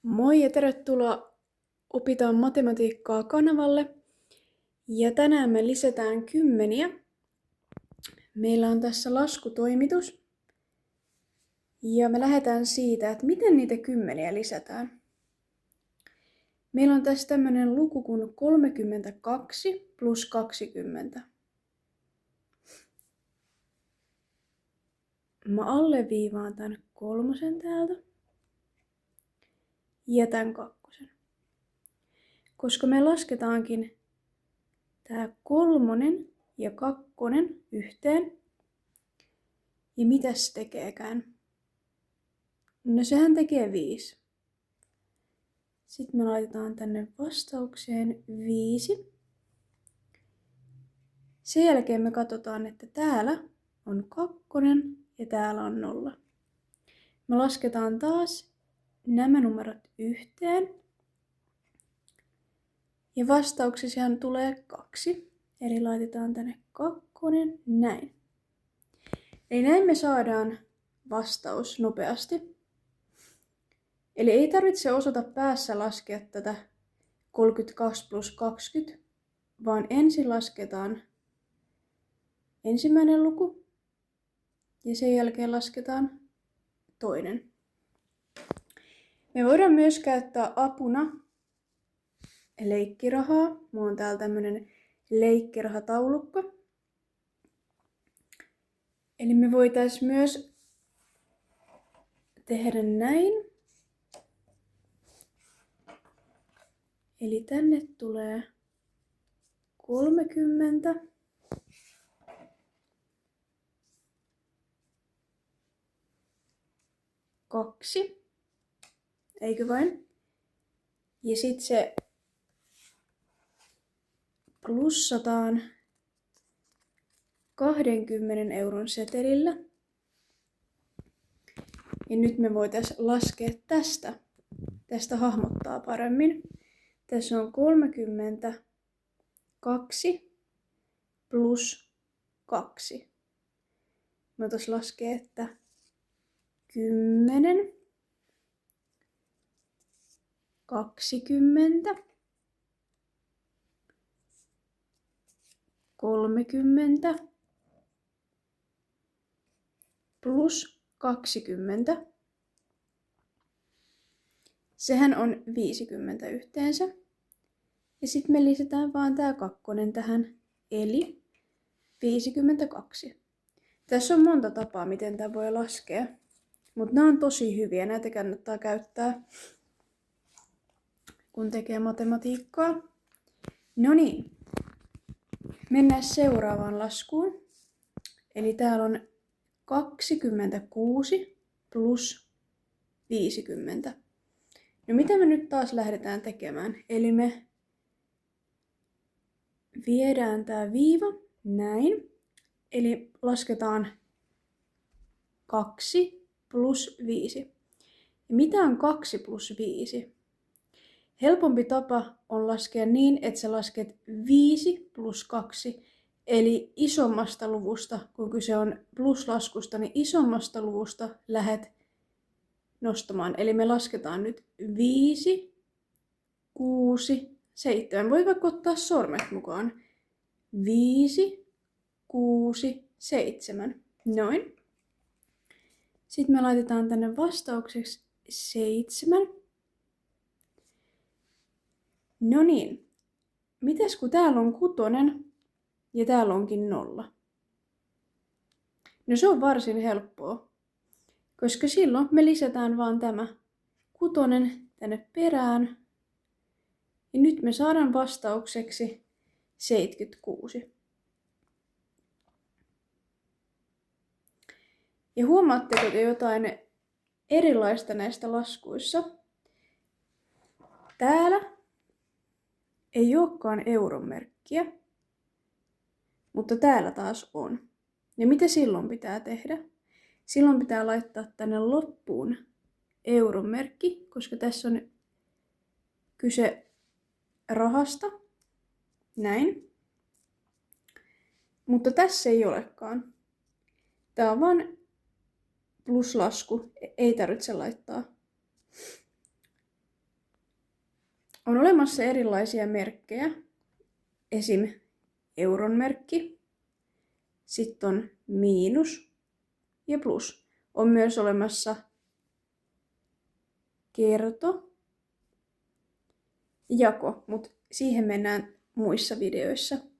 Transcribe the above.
Moi ja tervetuloa Opitaan matematiikkaa kanavalle. Ja tänään me lisätään kymmeniä. Meillä on tässä laskutoimitus. Ja me lähdetään siitä, että miten niitä kymmeniä lisätään. Meillä on tässä tämmöinen luku kuin 32 plus 20. Mä alleviivaan tän kolmosen täältä. Ja tän kakkosen. Koska me lasketaankin tää kolmonen ja kakkonen yhteen. Ja mitäs se tekeekään? No sehän tekee 5. Sitten me laitetaan tänne vastaukseen 5. Sen jälkeen me katsotaan, että täällä on 2 ja täällä on 0. Me lasketaan taas nämä numerot yhteen. Ja vastauksessahan tulee 2. Eli laitetaan tänne 2 näin. Eli näin me saadaan vastaus nopeasti. Eli ei tarvitse osata päässä laskea tätä 32 plus 20, vaan ensin lasketaan ensimmäinen luku ja sen jälkeen lasketaan toinen. Me voidaan myös käyttää apuna leikkirahaa. Mulla on täällä tämmönen leikkirahataulukko. Eli me voitais myös tehdä näin. Eli tänne tulee 30. Kaksi. Eikö vain? Ja sit se plussataan 20 euron setelillä. Ja nyt me voitais laskea tästä. Tästä hahmottaa paremmin. Tässä on 32 plus 2. Me voitais laskea, että 10, 20, 30 plus 20. Sehän on 50 yhteensä. Ja sitten me lisätään vaan tää 2 tähän, eli 52. Tässä on monta tapaa, miten tää voi laskea. Mutta nämä on tosi hyviä, näitä kannattaa käyttää, kun tekee matematiikkaa. No niin, mennään seuraavaan laskuun. Eli täällä on 26 plus 50. No mitä me nyt taas lähdetään tekemään? Eli me viedään tää viiva näin. Eli lasketaan 2 plus 5. Ja mitä on 2 plus 5? Helpompi tapa on laskea niin, että sä lasket 5 plus 2. Eli isommasta luvusta, kun kyse on pluslaskusta, niin isommasta luvusta lähdet nostamaan. Eli me lasketaan nyt 5, 6, 7. Voi vaikka ottaa sormet mukaan. 5, 6, 7. Noin. Sitten me laitetaan tänne vastaukseksi 7. No niin. Mites kun täällä on 6 ja täällä onkin 0? No se on varsin helppoa. Koska silloin me lisätään vaan tämä 6 tänne perään. Ja nyt me saadaan vastaukseksi 76. Ja huomaatteko te jotain erilaista näistä laskuissa? Täällä ei olekaan euron merkkiä, mutta täällä taas on. Ja mitä silloin pitää tehdä? Silloin pitää laittaa tänne loppuun euron merkki, koska tässä on kyse rahasta. Näin. Mutta tässä ei olekaan. Tää on vain pluslasku. Ei tarvitse laittaa On olemassa erilaisia merkkejä. Esim. Euron merkki. Sitten on miinus ja plus. On myös olemassa kerto ja jako, mutta siihen mennään muissa videoissa.